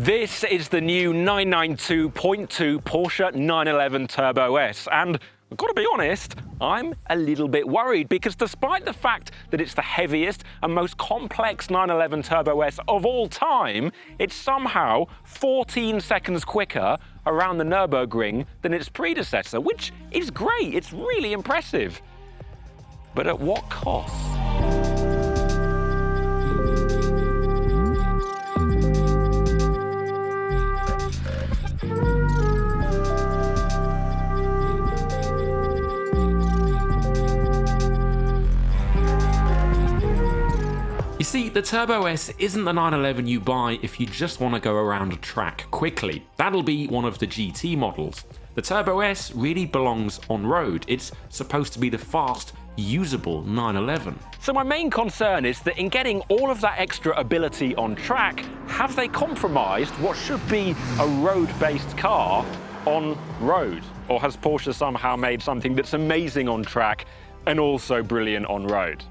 This is the new 992.2 Porsche 911 Turbo S, and I've got to be honest, I'm a little bit worried because despite the fact that it's the heaviest and most complex 911 Turbo S of all time, it's somehow 14 seconds quicker around the Nürburgring than its predecessor, which is great, it's really impressive. But at what cost? You see, the Turbo S isn't the 911 you buy if you just want to go around a track quickly. That'll be one of the GT models. The Turbo S really belongs on road. It's supposed to be the fast, usable 911. So my main concern is that in getting all of that extra ability on track, have they compromised what should be a road-based car on road? Or has Porsche somehow made something that's amazing on track and also brilliant on road?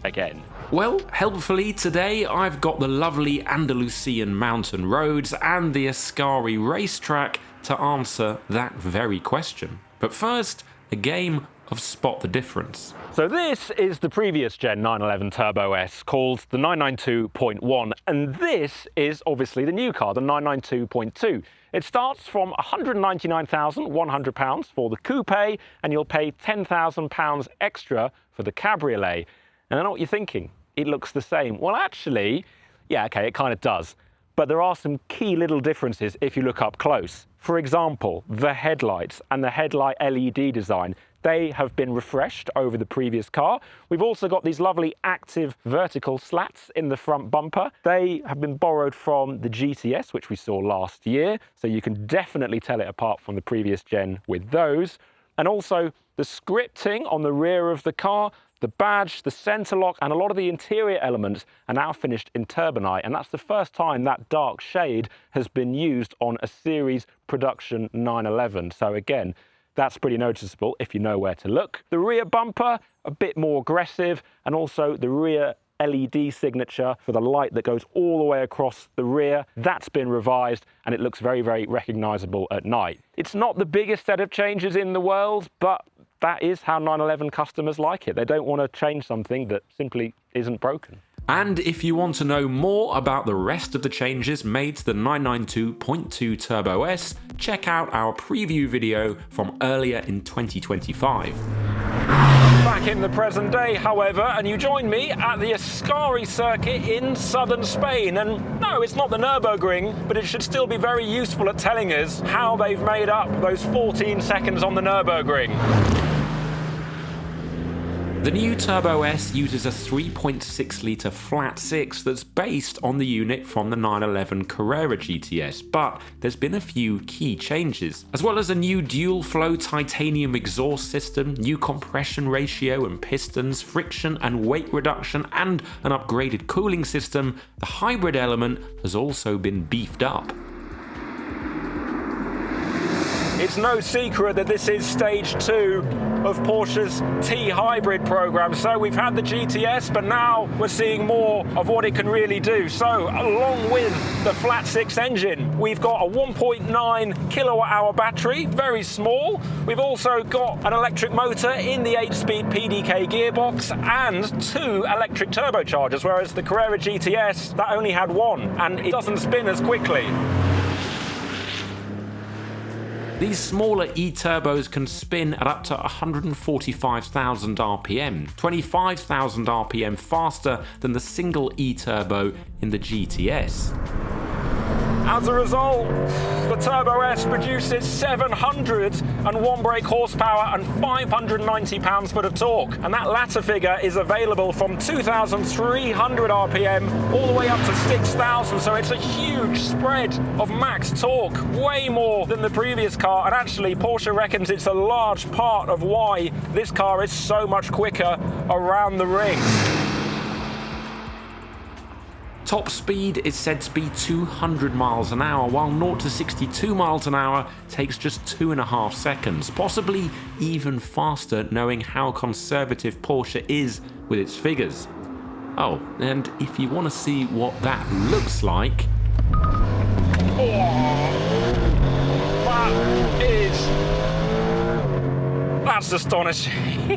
Again. Well, helpfully today I've got the lovely Andalusian mountain roads and the Ascari racetrack to answer that very question. But first, a game of Spot the Difference. So this is the previous gen 911 Turbo S called the 992.1, and this is obviously the new car, the 992.2. It starts from £199,100 for the coupe, and you'll pay £10,000 extra for the cabriolet. And I know what you're thinking, it looks the same. Well, actually, yeah, okay, it kind of does. But there are some key little differences if you look up close. For example, the headlights and the headlight LED design, they have been refreshed over the previous car. We've also got these lovely active vertical slats in the front bumper. They have been borrowed from the GTS, which we saw last year, so you can definitely tell it apart from the previous gen with those. And also the scripting on the rear of the car, the badge, the center lock, and a lot of the interior elements are now finished in Turbonite, and that's the first time that dark shade has been used on a series production 911. So again, that's pretty noticeable if you know where to look. The rear bumper, a bit more aggressive, and also the rear LED signature for the light that goes all the way across the rear, that's been revised and it looks very, very recognizable at night. It's not the biggest set of changes in the world, but that is how 911 customers like it. They don't want to change something that simply isn't broken. And if you want to know more about the rest of the changes made to the 992.2 Turbo S, check out our preview video from earlier in 2025. Back in the present day, however, and you join me at the Ascari circuit in southern Spain. And no, it's not the Nürburgring, but it should still be very useful at telling us how they've made up those 14 seconds on the Nürburgring. The new Turbo S uses a 3.6-litre flat six that's based on the unit from the 911 Carrera GTS, but there's been a few key changes. As well as a new dual-flow titanium exhaust system, new compression ratio and pistons, friction and weight reduction, and an upgraded cooling system, the hybrid element has also been beefed up. It's no secret that this is stage 2 of Porsche's T-Hybrid program. So we've had the GTS, but now we're seeing more of what it can really do. So along with the flat six engine, we've got a 1.9 kilowatt hour battery, very small. We've also got an electric motor in the 8-speed PDK gearbox and 2 electric turbochargers, whereas the Carrera GTS, that only had 1, and it doesn't spin as quickly. These smaller e-turbos can spin at up to 145,000 RPM, 25,000 RPM faster than the single e-turbo in the GTS. As a result, the Turbo S produces 701 brake horsepower and 590 pounds-foot of torque. And that latter figure is available from 2,300 RPM all the way up to 6,000. So it's a huge spread of max torque, way more than the previous car. And actually, Porsche reckons it's a large part of why this car is so much quicker around the ring. Top speed is said to be 200 miles an hour, while 0 to 62 miles an hour takes just 2.5 seconds, possibly even faster knowing how conservative Porsche is with its figures. Oh, and if you want to see what that looks like, That's astonishing.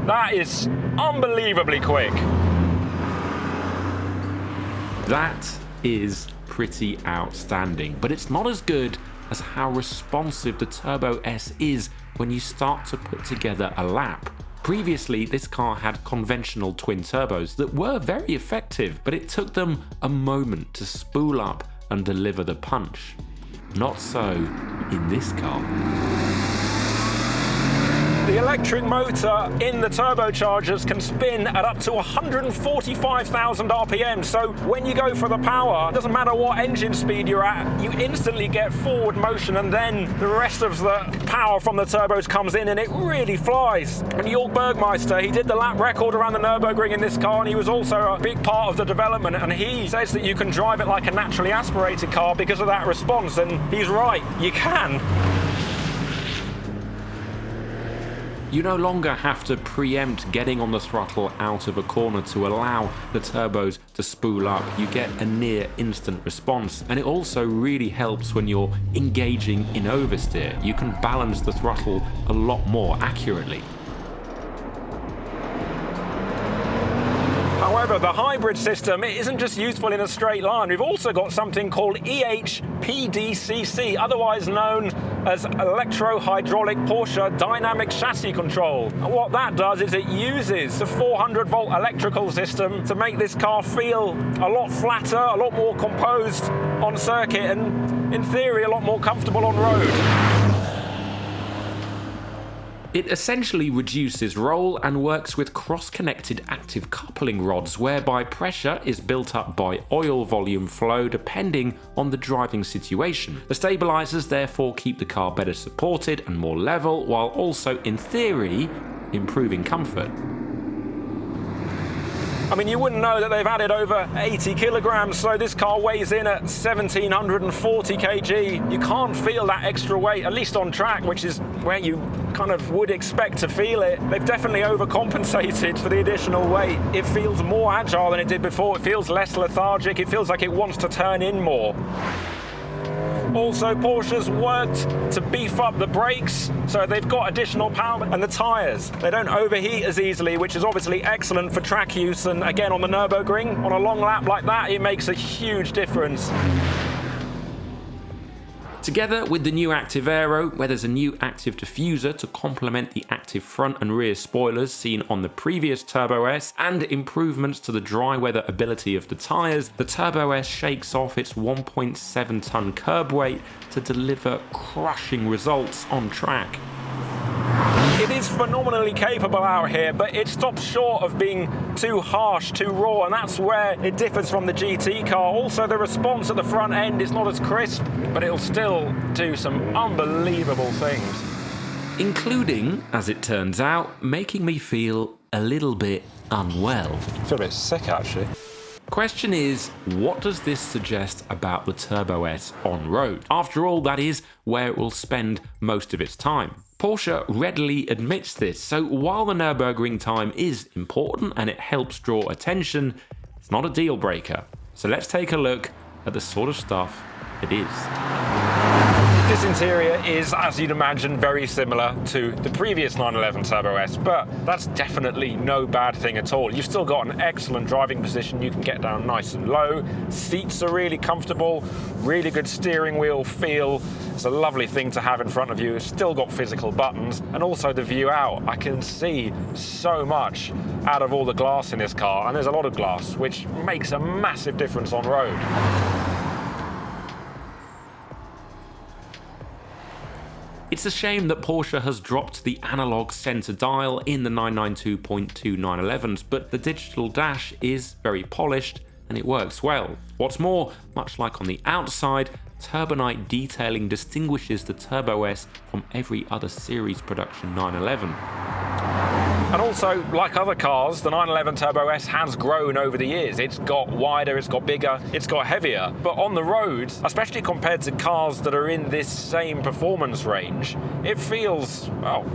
That is unbelievably quick. That is pretty outstanding, but it's not as good as how responsive the Turbo S is when you start to put together a lap. Previously, this car had conventional twin turbos that were very effective, but it took them a moment to spool up and deliver the punch. Not so in this car. The electric motor in the turbochargers can spin at up to 145,000 RPM, so when you go for the power, it doesn't matter what engine speed you're at, you instantly get forward motion, and then the rest of the power from the turbos comes in and it really flies. And Jörg Bergmeister, he did the lap record around the Nürburgring in this car, and he was also a big part of the development, and he says that you can drive it like a naturally aspirated car because of that response, and he's right, you can. You no longer have to preempt getting on the throttle out of a corner to allow the turbos to spool up. You get a near instant response, and it also really helps when you're engaging in oversteer. You can balance the throttle a lot more accurately. However, the hybrid system isn't just useful in a straight line. We've also got something called EHPDCC, otherwise known as electro-hydraulic Porsche dynamic chassis control. And what that does is it uses the 400-volt electrical system to make this car feel a lot flatter, a lot more composed on circuit, and in theory, a lot more comfortable on road. It essentially reduces roll and works with cross-connected active coupling rods, whereby pressure is built up by oil volume flow depending on the driving situation. The stabilizers therefore keep the car better supported and more level, while also, in theory, improving comfort. I mean, you wouldn't know that they've added over 80 kilograms, so this car weighs in at 1,740 kg. You can't feel that extra weight, at least on track, which is where you kind of would expect to feel it. They've definitely overcompensated for the additional weight. It feels more agile than it did before. It feels less lethargic. It feels like it wants to turn in more. Also, Porsche's worked to beef up the brakes, so they've got additional power, and the tyres. They don't overheat as easily, which is obviously excellent for track use, and again on the Nürburgring, on a long lap like that, it makes a huge difference. Together with the new Active Aero, where there's a new active diffuser to complement the active front and rear spoilers seen on the previous Turbo S, and improvements to the dry weather ability of the tyres, the Turbo S shakes off its 1.7 ton curb weight to deliver crushing results on track. It is phenomenally capable out here, but it stops short of being too harsh, too raw, and that's where it differs from the GT car. Also, the response at the front end is not as crisp, but it'll still do some unbelievable things. Including, as it turns out, making me feel a little bit unwell. I feel a bit sick, actually. Question is, what does this suggest about the Turbo S on road? After all, that is where it will spend most of its time. Porsche readily admits this, so while the Nürburgring time is important and it helps draw attention, it's not a deal breaker. So let's take a look at the sort of stuff it is. This interior is, as you'd imagine, very similar to the previous 911 Turbo S, but that's definitely no bad thing at all. You've still got an excellent driving position. You can get down nice and low. Seats are really comfortable, really good steering wheel feel. It's a lovely thing to have in front of you. It's still got physical buttons, and also the view out. I can see so much out of all the glass in this car, and there's a lot of glass, which makes a massive difference on road. It's a shame that Porsche has dropped the analog center dial in the 992.2 911s, but the digital dash is very polished and it works well. What's more, much like on the outside, Turbonite detailing distinguishes the Turbo S from every other series production 911. And also, like other cars, the 911 Turbo S has grown over the years. It's got wider, it's got bigger, it's got heavier. But on the road, especially compared to cars that are in this same performance range, it feels, well,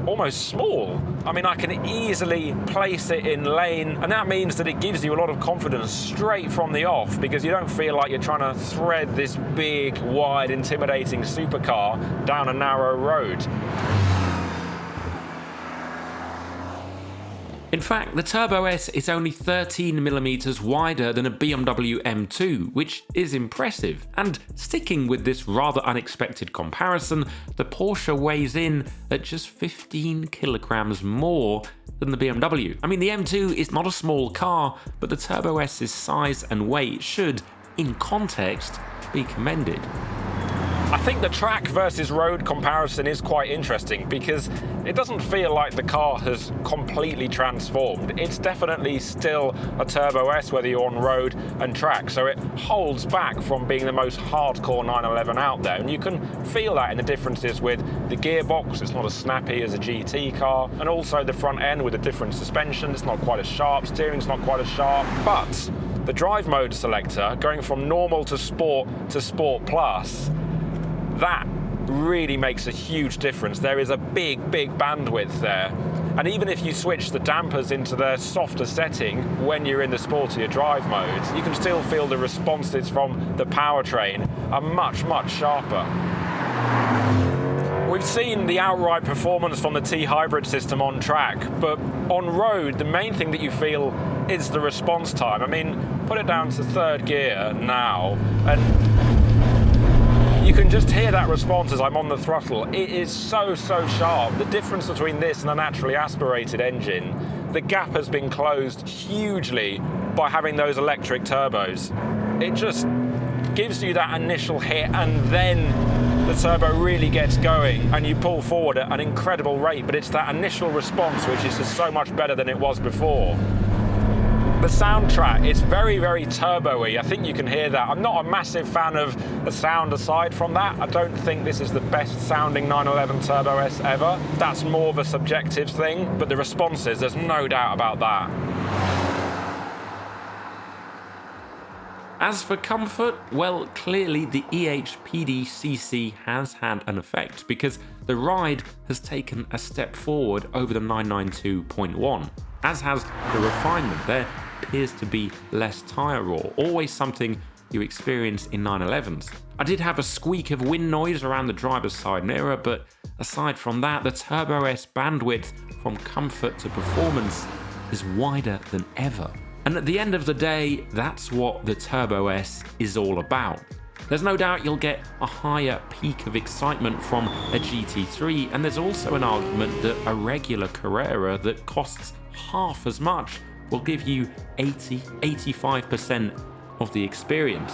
almost small. I mean, I can easily place it in lane, and that means that it gives you a lot of confidence straight from the off, because you don't feel like you're trying to thread this big, wide, intimidating supercar down a narrow road. In fact, the Turbo S is only 13mm wider than a BMW M2, which is impressive. And sticking with this rather unexpected comparison, the Porsche weighs in at just 15 kilograms more than the BMW. I mean, the M2 is not a small car, but the Turbo S's size and weight should, in context, be commended. I think the track versus road comparison is quite interesting because it doesn't feel like the car has completely transformed. It's definitely still a Turbo S whether you're on road and track, so it holds back from being the most hardcore 911 out there, and you can feel that in the differences with the gearbox. It's not as snappy as a GT car, and also the front end with a different suspension. It's not quite as sharp, steering's not quite as sharp, but the drive mode selector, going from normal to Sport Plus, that really makes a huge difference. There is a big bandwidth there. And even if you switch the dampers into their softer setting when you're in the sportier drive modes, you can still feel the responses from the powertrain are much sharper. We've seen the outright performance from the T-Hybrid system on track, but on road, the main thing that you feel is the response time. I mean, put it down to third gear now, and you can just hear that response as I'm on the throttle. It is so sharp. The difference between this and a naturally aspirated engine, the gap has been closed hugely by having those electric turbos. It just gives you that initial hit, and then the turbo really gets going and you pull forward at an incredible rate, but it's that initial response which is just so much better than it was before. The soundtrack, it's very turbo-y. I think you can hear that. I'm not a massive fan of the sound aside from that. I don't think this is the best sounding 911 Turbo S ever. That's more of a subjective thing, but the responses, there's no doubt about that. As for comfort, well, clearly the EHPD-CC has had an effect because the ride has taken a step forward over the 992.1, as has the refinement. There appears to be less tyre roar, always something you experience in 911s. I did have a squeak of wind noise around the driver's side mirror, but aside from that, the Turbo S bandwidth from comfort to performance is wider than ever. And at the end of the day, that's what the Turbo S is all about. There's no doubt you'll get a higher peak of excitement from a GT3, and there's also an argument that a regular Carrera that costs half as much will give you 80-85% of the experience.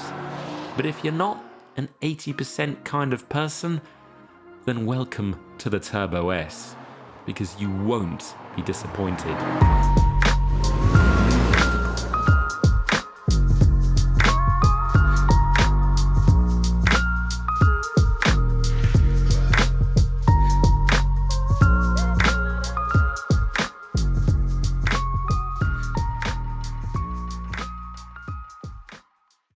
But if you're not an 80% kind of person, then welcome to the Turbo S, because you won't be disappointed.